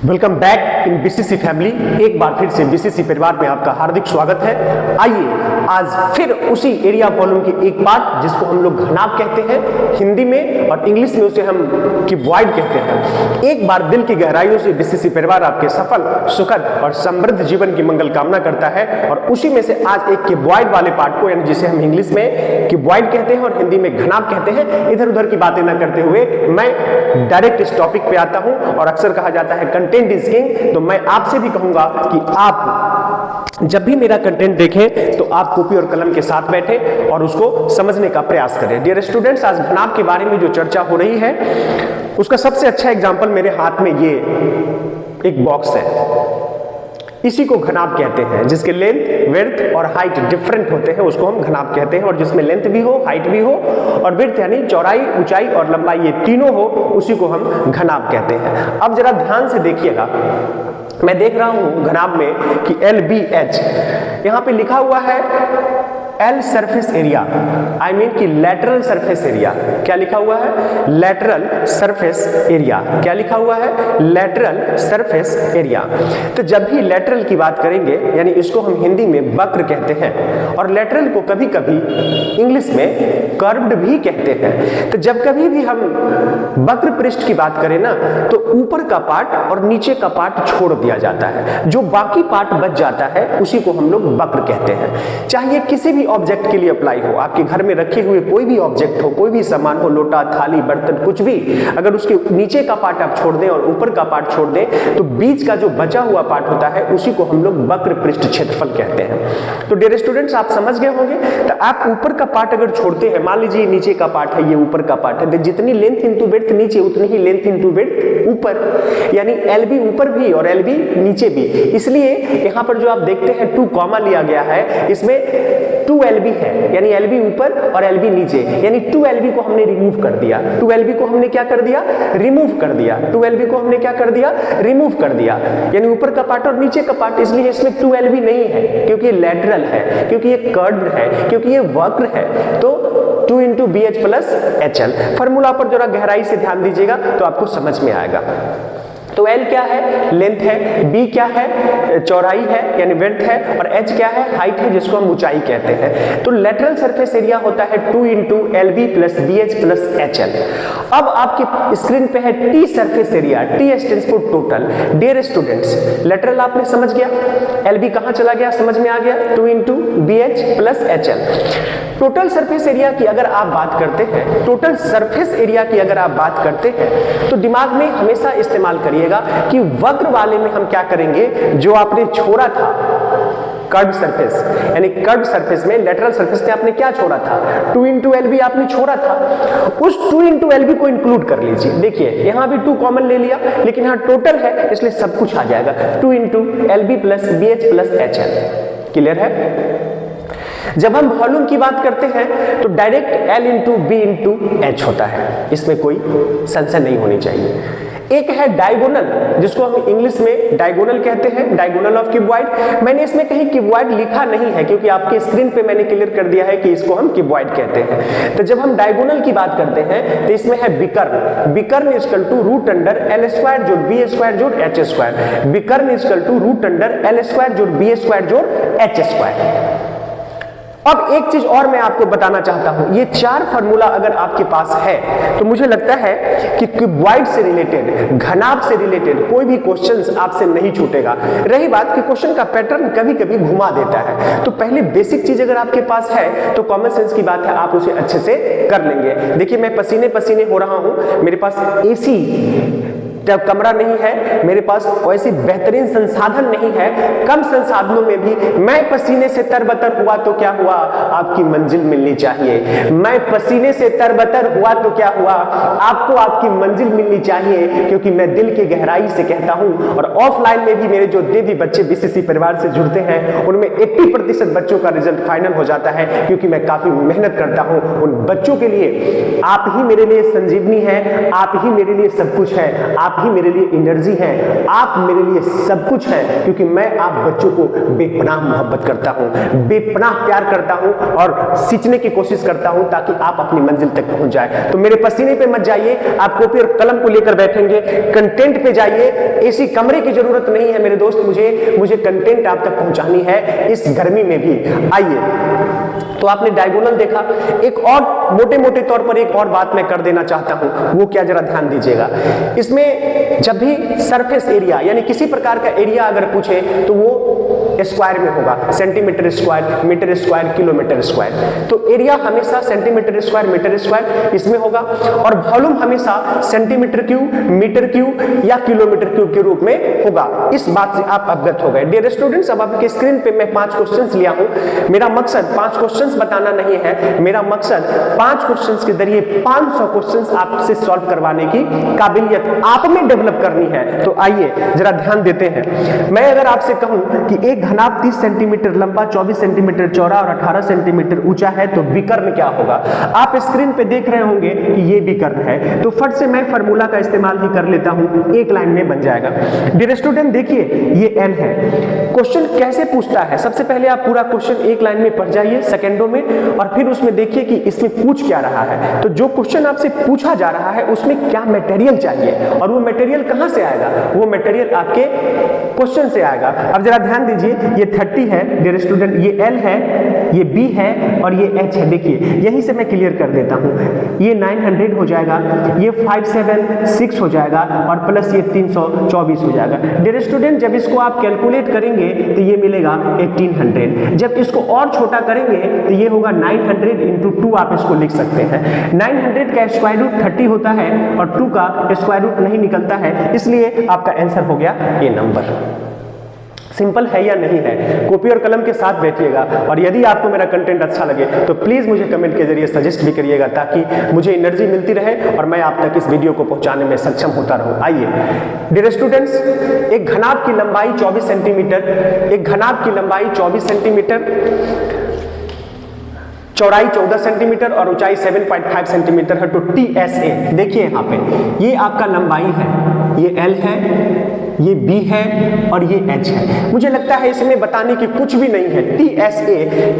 Welcome back in BCC family. एक बार फिर से बीसीसी परिवार में आपका हार्दिक स्वागत है। आइए आज फिर उसी एरिया वॉल्यूम के एक पार्ट जिसको हम लोग घनाभ कहते हैं हिंदी में, और इंग्लिश में उसे हम क्यूबॉइड कहते हैं। एक बार दिल की गहराइयों से बीसीसी परिवार आपके सफल, सुखद और समृद्ध जीवन की मंगल कामना करता है, और उसी में से आज एक क्यूबॉइड वाले पार्ट को, यानी जिसे हम इंग्लिश में क्यूबॉइड कहते हैं और हिंदी में घनाभ कहते हैं, इधर उधर की बातें न करते हुए मैं डायरेक्ट इस टॉपिक पे आता हूं। और अक्सर कहा जाता है कंटेंट इज किंग, तो मैं आपसे भी कहूंगा कि आप जब भी मेरा कंटेंट देखें तो आप कॉपी और कलम के साथ बैठे और उसको समझने का प्रयास करें। डियर स्टूडेंट्स, आज घनाभ के बारे में जो चर्चा हो रही है उसका सबसे अच्छा एग्जांपल मेरे हाथ में ये एक बॉक्स है। इसी को घनाभ कहते हैं, जिसके लेंथ, विड्थ और हाइट डिफरेंट होते हैं, उसको हम घनाभ कहते हैं। और जिसमें लेंथ भी हो, हाइट भी हो और विड्थ यानी चौड़ाई, ऊंचाई और लंबाई, ये तीनों हो, उसी को हम घनाभ कहते हैं। अब जरा ध्यान से देखिएगा, मैं देख रहा हूं घनाभ में कि LBH यहां पे लिखा हुआ है L surface area, I mean कि लेटरल सरफेस एरिया। क्या लिखा हुआ है? Lateral surface area. क्या लिखा हुआ है? Lateral surface area. तो जब भी लेटरल की बात करेंगे, यानी इसको हम हिंदी में वक्र कहते हैं, और लेटरल को कभी कभी इंग्लिश में कर्व्ड भी कहते हैं। तो जब कभी भी हम वक्र पृष्ठ की बात करें ना, तो ऊपर का पार्ट और नीचे का पार्ट छोड़ दिया जाता है, जो बाकी पार्ट बच जाता है उसी को हम लोग वक्र कहते हैं। चाहे किसी भी ऑब्जेक्ट के लिए अप्लाई हो, आपके घर में रखे हुए कोई भी ऑब्जेक्ट हो, कोई भी सामान हो, लोटा, थाली, बर्तन, कुछ भी, अगर उसके नीचे का पार्ट आप छोड़ दें और ऊपर का पार्ट छोड़ दें, तो बीच का जो बचा हुआ पार्ट होता है उसी को हम लोग वक्र पृष्ठ क्षेत्रफल कहते हैं। तो डियर स्टूडेंट्स, आप समझ गए होंगे। तो आप ऊपर का पार्ट अगर छोड़ते हैं, मान लीजिए नीचे का पार्ट है, ये ऊपर का पार्ट है, जितनी लेंथ इंटू विड्थ नीचे उतनी ही लेंथ इंटू विड्थ ऊपर, यानी LB ऊपर भी और LB नीचे भी। इसलिए यहां पर जो आप देखते हैं 2 कॉमा लिया गया है, इसमें 2LB है, यानी LB ऊपर और LB नीचे, यानी 2LB को हमने रिमूव कर दिया। 2LB को हमने क्या कर दिया? रिमूव कर दिया। 2LB को हमने क्या कर दिया? रिमूव कर दिया, यानी ऊपर का पार्ट और नीचे का पार्ट। इसलिए इसमें 2LB नहीं है, क्योंकि ये लेटरल है, क्योंकि ये कर्व्ड है, क्योंकि ये वक्र है। तो 2 × BH + HL। फॉर्मूला पर जरा गहराई से ध्यान दीजिएगा तो आपको समझ में आएगा। तो L क्या है? लेंथ है। B क्या है? चौड़ाई है, यानी विड्थ है। और H क्या है? हाइट है, जिसको हम ऊंचाई कहते हैं। तो लेटरल सरफेस एरिया होता है 2 × LB + BH + HL। अब आपके स्क्रीन पे है T surface area. T stands for total. Dear students, lateral आपने समझ गया, LB कहां चला गया? समझ में आ गया। 2 × BH + HL। Total surface area की अगर आप बात करते हैं, टोटल सरफेस एरिया की अगर आप बात करते हैं, तो दिमाग में हमेशा इस्तेमाल करिएगा कि वक्र वाले में हम क्या करेंगे, जो आपने छोड़ा था कर्व सरफेस, यानी कर्व सरफेस में, लेटरल सरफेस में आपने क्या छोड़ा था? 2 × LB आपने छोड़ा था, उस 2 × LB को इंक्लूड कर लीजिए। देखिए यहां भी 2 कॉमन ले लिया, लेकिन यहां टोटल है इसलिए सब कुछ आ जाएगा। 2 × LB + BH + HL। क्लियर है? जब हम वॉल्यूम की बात करते हैं तो डायरेक्ट L × B × H होता है, इसमें कोई संशय नहीं होनी चाहिए। एक है डायगोनल, जिसको हम इंग्लिश में डायगोनल कहते हैं, डायगोनल ऑफ क्यूबॉइड। मैंने इसमें कहीं क्यूबॉइड लिखा नहीं है, क्योंकि आपके स्क्रीन पे मैंने क्लियर कर दिया है कि इसको हम क्यूबॉइड कहते हैं। तो जब हम डायगोनल की बात करते हैं तो इसमें है विकर्ण। विकर्ण = √L² + B² + H²। विकर्ण = √L² + B² + H²। अब एक चीज और मैं आपको बताना चाहता हूं, ये 4 फार्मूला अगर आपके पास है तो मुझे लगता है कि क्यूबॉइड से रिलेटेड, घनाभ से रिलेटेड कोई भी क्वेश्चंस आपसे नहीं छूटेगा। रही बात कि क्वेश्चन का पैटर्न कभी कभी घुमा देता है, तो पहले बेसिक चीज अगर आपके पास है तो कॉमन सेंस की बात है, आप उसे अच्छे से कर लेंगे। देखिए मैं पसीने पसीने हो रहा हूं, मेरे पास AC जब कमरा नहीं है, मेरे पास वैसे बेहतरीन संसाधन नहीं है, कम संसाधनों में भी मैं पसीने से तरबतर हुआ तो क्या हुआ? आपकी मंजिल मिलनी चाहिए। मैं पसीने से तरबतर हुआ तो क्या हुआ? आपको आपकी मंजिल मिलनी चाहिए, क्योंकि मैं दिल की गहराई से कहता हूं। और ऑफलाइन में भी मेरे जो देवी बच्चे बीसीसी परिवार से जुड़ते हैं, उनमें 80% बच्चों का रिजल्ट फाइनल हो जाता है, क्योंकि मैं काफी मेहनत करता हूं उन बच्चों के लिए। आप ही मेरे लिए संजीवनी है, आप ही मेरे लिए सब कुछ है। आप आप ही मेरे लिए एनर्जी हैं, आप मेरे लिए सब कुछ है, क्योंकि मैं आप बच्चों को बेपनाह मोहब्बत करता हूं, बेपनाह प्यार करता हूं और सींचने की कोशिश करता हूं ताकि आप अपनी मंजिल तक पहुंच जाए। तो मेरे पसीने पे मत जाइए, आप कॉपी और कलम को लेकर बैठेंगे, कंटेंट पे जाइए। एसी कमरे की जरूरत नहीं है मेरे दोस्त, मुझे कंटेंट आप तक पहुंचानी है इस गर्मी में भी। आइए, तो आपने डायगोनल देखा। एक और मोटे मोटे तौर पर एक और बात मैं कर देना चाहता हूं, वो क्या, जरा ध्यान दीजिएगा। इसमें जब भी सरफेस एरिया यानी किसी प्रकार का एरिया अगर पूछे तो वो स्क्वायर में होगा, centimetre square, metre square, kilometre square. तो एरिया हमेशा सेंटीमीटर स्क्वायर, मीटर स्क्वायर इसमें होगा, और वॉल्यूम हमेशा सेंटीमीटर क्यूब, मीटर क्यूब या किलोमीटर क्यूब के रूप में होगा। इस बात से आप अवगत हो गए। डियर स्टूडेंट्स, अब आपके स्क्रीन पे मैं 5 क्वेश्चंस लिया हूं। मेरा मकसद 5 क्वेश्चंस बताना नहीं है, मेरा मकसद 5 क्वेश्चंस के जरिए 500 क्वेश्चंस आपसे सॉल्व करवाने की काबिलियत आप में डेवलप करनी है। तो आइए जरा ध्यान देते हैं। मैं अगर आपसे कहूं कि एक घनाभ 30 सेंटीमीटर लंबा, 24 सेंटीमीटर चौड़ा और 18 सेंटीमीटर ऊंचा है, तो विकर्ण क्या होगा? आप स्क्रीन पे देख रहे होंगे कि ये विकर्ण है, तो फट से मैं फार्मूला का इस्तेमाल ही कर लेता हूं, एक लाइन में बन जाएगा। डियर स्टूडेंट देखिए, ये एल है। क्वेश्चन कैसे पूछता है? सबसे पहले आप पूरा क्वेश्चन एक लाइन में पढ़ जाइए सेकेंडों में, और फिर उसमें देखिए कि इसमें पूछ क्या रहा है। तो जो क्वेश्चन आपसे पूछा जा रहा है उसमें क्या मटेरियल चाहिए, और वो मटेरियल कहां से आएगा? वो मटेरियल आपके क्वेश्चन से आएगा। अब जरा ध्यान दीजिए, ये 30 है डियर स्टूडेंट, ये एल है, ये बी है और ये एच है। देखिए यहीं से मैं क्लियर कर देता हूं, ये 900 हो जाएगा, ये 576 हो जाएगा और प्लस ये 324 हो जाएगा। डियर स्टूडेंट, जब इसको आप कैलकुलेट करेंगे तो ये मिलेगा 1800। जब इसको और छोटा करेंगे तो ये होगा 900 इंटू 2, आप इसको लिख सकते हैं। 900 का स्क्वायर रूट 30 होता है और 2 का स्क्वायर रूट नहीं निकलता है, इसलिए आपका आंसर हो गया ये नंबर। सिंपल है या नहीं है? कॉपी और कलम के साथ बैठिएगा, और यदि आपको मेरा कंटेंट अच्छा लगे तो प्लीज मुझे कमेंट के जरिए सजेस्ट भी करिएगा, ताकि मुझे एनर्जी मिलती रहे और मैं आप तक इस वीडियो को पहुंचाने में सक्षम होता रहूं। आइए डियर स्टूडेंट्स, एक घनाभ की लंबाई 24 सेंटीमीटर, एक घनाभ की लंबाई 24 सेंटीमीटर, चौड़ाई 14 सेंटीमीटर और ऊंचाई 7.5 सेंटीमीटर है। तो TSA देखिए यहाँ पे, ये आपका लंबाई है, ये L है, ये B है और ये H है। मुझे लगता है इसमें बताने की कुछ भी नहीं है।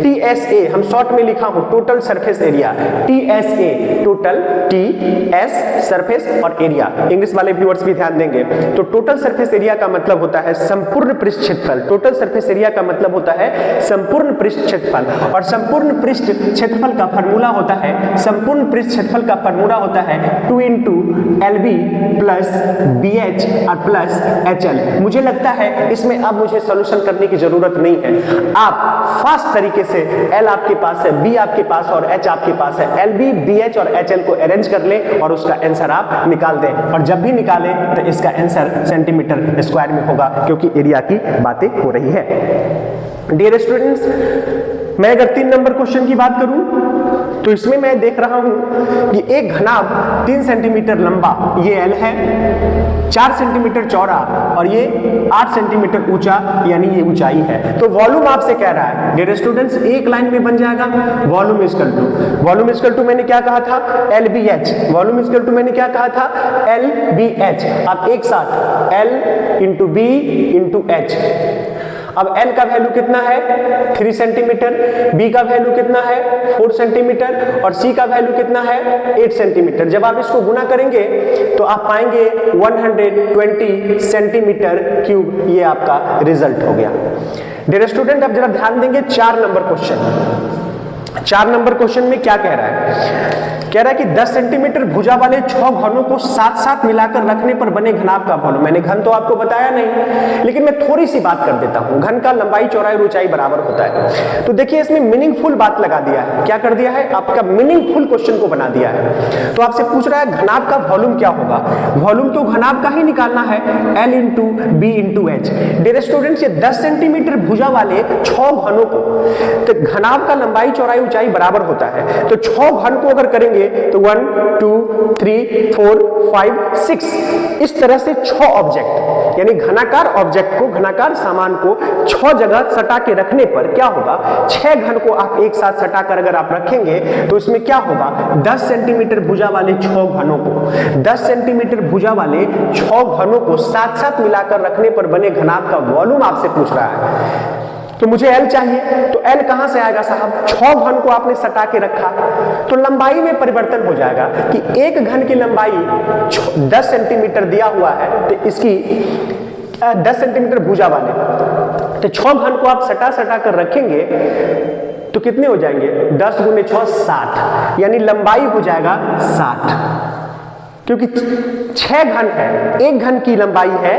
TSA हम शॉर्ट में लिखा हूं, total surface area. TSA total, TS surface और एरिया, इंग्लिश वाले व्यूअर्स भी ध्यान देंगे। तो टोटल सरफेस एरिया का मतलब होता है संपूर्ण पृष्ठ क्षेत्रफल। टोटल सरफेस एरिया का मतलब होता है संपूर्ण पृष्ठ क्षेत्रफल, और संपूर्ण पृष्ठ क्षेत्रफल का फार्मूला होता है, संपूर्ण पृष्ठ क्षेत्रफल का फार्मूला होता है 2 इंटू LB प्लस BH और प्लस HL। मुझे लगता है इसमें अब मुझे सॉल्यूशन करने की जरूरत नहीं है। आप फास्ट तरीके से L आपके पास है, B आपके पास और H आपके पास है, LB, BH और HL को अरेंज कर लें और उसका आंसर आप निकाल दें। और जब भी निकालें तो इसका आंसर सेंटीमीटर स्क्वायर में होगा, क्योंकि एरिया की बातें हो रही है। डियर स्टूडेंट्स, मैं अगर 3 नंबर क्वेश्चन की बात करूं तो इसमें मैं देख रहा हूं कि एक घनाभ 3 सेंटीमीटर लंबा, ये L है, 4 सेंटीमीटर चौड़ा और ये 8 सेंटीमीटर ऊंचा, यानी ये ऊंचाई है। तो वॉल्यूम आपसे कह रहा है डियर स्टूडेंट्स, एक लाइन में बन जाएगा वॉल्यूम इक्वल टू मैंने क्या कहा था? LBH। वॉल्यूम इक्वल टू मैंने क्या कहा था? LBH। अब एक साथ L into B into H। अब L का वैल्यू कितना है? 3 सेंटीमीटर, B का वैल्यू कितना है? 4 सेंटीमीटर और C का वैल्यू कितना है? 8 सेंटीमीटर। जब आप इसको गुना करेंगे तो आप पाएंगे 120 सेंटीमीटर क्यूब। ये आपका रिजल्ट हो गया। डियर स्टूडेंट, अब जरा ध्यान देंगे 4 नंबर क्वेश्चन। 4 नंबर क्वेश्चन में क्या कह रहा है? कह रहा है कि 10 सेंटीमीटर भुजा वाले 6 घनों को साथ साथ मिलाकर रखने पर बने घनाभ का वॉल्यूम। मैंने घन तो आपको बताया नहीं, लेकिन मैं थोड़ी सी बात कर देता हूं। घन का लंबाई, चौड़ाई और ऊंचाई बराबर होता है। तो देखिए इसमें मीनिंगफुल बात लगा दिया है। क्या कर दिया है? आपका मीनिंगफुल क्वेश्चन को बना दिया है। तो आपसे पूछ रहा है घनाभ का वॉल्यूम क्या होगा? वॉल्यूम तो घनाभ का ही निकालना है, L into B into H। Dear students, ये 10 सेंटीमीटर भुजा वाले 6 घनों को, तो घनाभ का लंबाई, चौड़ाई, ऊंचाई बराबर होता है। तो 6 घन को अगर करेंगे तो 1 2 3 4 5 6, इस तरह से 6 ऑब्जेक्ट, यानी घनाकार ऑब्जेक्ट को, घनाकार सामान को 6 जगह सटा के रखने पर क्या होगा, 6 घन को आप एक साथ सटाकर अगर आप रखेंगे तो इसमें क्या होगा, 10 सेंटीमीटर भुजा वाले 6 घनों को 10 सेंटीमीटर भुजा वाले 6 घनों को साथ साथ मिलाकर रखने पर बने घनाभ का वॉल्यूम आपसे पूछ रहा है। तो मुझे L चाहिए, तो L कहां से आएगा साहब, 6 घन को आपने सटा के रखा तो लंबाई में परिवर्तन हो जाएगा कि एक घन की लंबाई 10 सेंटीमीटर दिया हुआ है, तो इसकी 10 सेंटीमीटर भुजा वाले, तो 6 घन को आप सटा सटा कर रखेंगे तो कितने हो जाएंगे, 10 गुने 6 60, यानी लंबाई हो जाएगा 60, क्योंकि 6 घन है, एक घन की लंबाई है,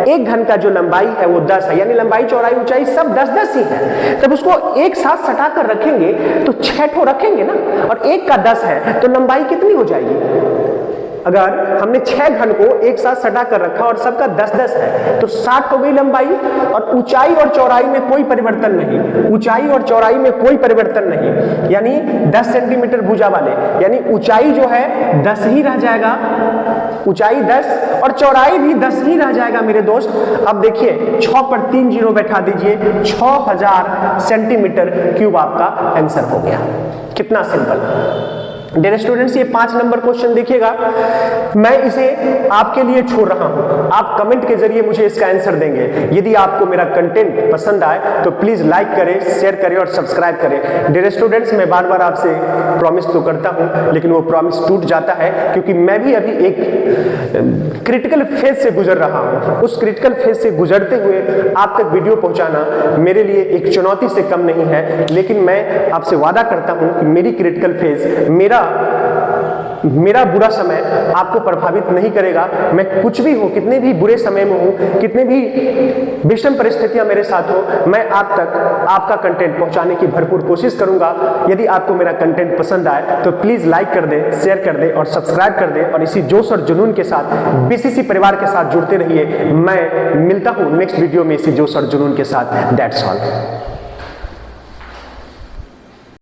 एक घन का जो लंबाई है वो 10 है, यानी लंबाई चौड़ाई ऊंचाई सब 10-10 ही है। तब उसको एक साथ सटा कर रखेंगे तो 6 ठो रखेंगे ना, और एक का 10 है तो लंबाई कितनी हो जाएगी, अगर हमने 6 घन को एक साथ सटा कर रखा और सबका 10-10 है तो 60 हो गई लंबाई, और ऊंचाई और चौड़ाई में कोई परिवर्तन नहीं, ऊंचाई और चौड़ाई में कोई परिवर्तन नहीं, यानी 10 सेंटीमीटर भुजा वाले, यानी ऊंचाई जो है 10 ही रह जाएगा, ऊंचाई 10 और चौड़ाई भी 10 ही रह जाएगा मेरे दोस्त। अब देखिए 6 पर 3 जीरो बैठा दीजिए, 6000 सेंटीमीटर क्यूब आपका आंसर हो गया। कितना सिंपल। डियर स्टूडेंट्स, ये 5 नंबर क्वेश्चन देखिएगा, मैं इसे आपके लिए छोड़ रहा हूं, आप कमेंट के जरिए मुझे इसका आंसर देंगे। यदि आपको मेरा कंटेंट पसंद आए तो प्लीज लाइक करें, शेयर करें और सब्सक्राइब करें। डियर स्टूडेंट्स, मैं बार बार आपसे प्रॉमिस तो करता हूं लेकिन वो प्रॉमिस टूट जाता है, क्योंकि मैं भी अभी एक क्रिटिकल फेज से गुजर रहा हूं। उस क्रिटिकल फेज से गुजरते हुए आप तक वीडियो पहुंचाना मेरे लिए एक चुनौती से कम नहीं है, लेकिन मैं आपसे वादा करता हूं कि मेरी क्रिटिकल फेज, मेरा बुरा समय आपको प्रभावित नहीं करेगा। मैं कुछ भी हूं, कितने भी बुरे समय में हूं, कितने भी विषम परिस्थितियां मेरे साथ हो, मैं आप तक आपका कंटेंट पहुंचाने की भरपूर कोशिश करूंगा। यदि आपको मेरा कंटेंट पसंद आए तो प्लीज लाइक कर दें, शेयर कर दें और सब्सक्राइब कर दें, और इसी जोश और जुनून के साथ बीसीसी परिवार के साथ जुड़ते रहिए। मैं मिलता हूं नेक्स्ट वीडियो में इसी जोश और जुनून के साथ। That's all.